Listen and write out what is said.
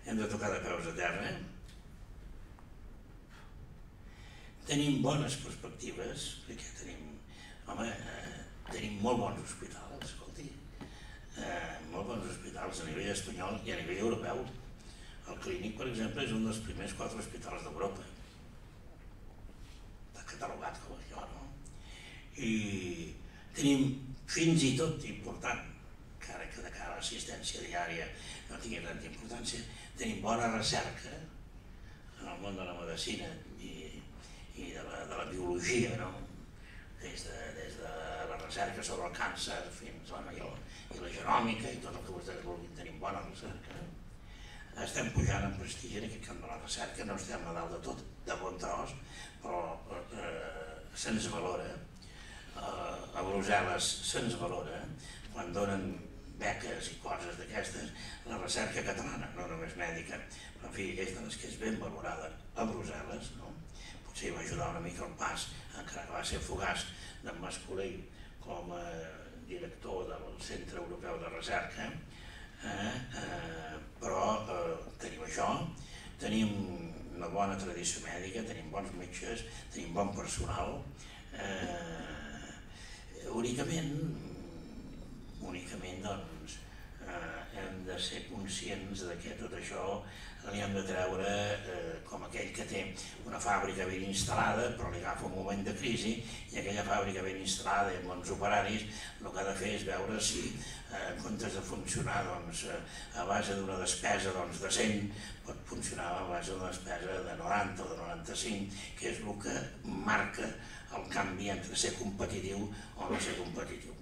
hem de tocar de peus a terra. Tenim bones perspectives, perquè tenim molt bons hospitals, escolti, molt bons hospitals a nivell espanyol i a nivell europeu. El Clínic, per exemple, és un dels primers 4 hospitals d'Europa. Està catalogat com això, no? I tenim fins i tot important, encara que de cara a l'assistència diària no tingui tanta importància, tenim bona recerca en el món de la medicina i de la biologia, no? Des de la recerca sobre el càncer fins a la genòmica i tot el que vostès vulguin, tenim bona recerca. Estem pujant en prestigi en aquest camp de la recerca, no estem a dalt de tot, de bon tros, però se'ns valora. A Brussel·les se'ns valora quan donen beques i coses d'aquestes, la recerca catalana, no només mèdica, però en fi, és de les que és ben valorada a Brussel·les, no? Potser va ajudar una mica el pas, encara que va ser fugaç, d'en Mas-Colell com a director del Centre Europeu de Recerca, però tenim això, tenim una bona tradició mèdica, tenim bons metges, tenim bon personal. Únicament doncs hem de ser conscients que tot això li hem de treure com aquell que té una fàbrica ben instal·lada però li agafa un moment de crisi i aquella fàbrica ben instal·lada amb bons operaris el que ha de fer és veure si en comptes de funcionar a base d'una despesa de 100 pot funcionar a base d'una despesa de 90 o de 95 que és el que marca el canvi entre ser competitiu o no ser competitiu.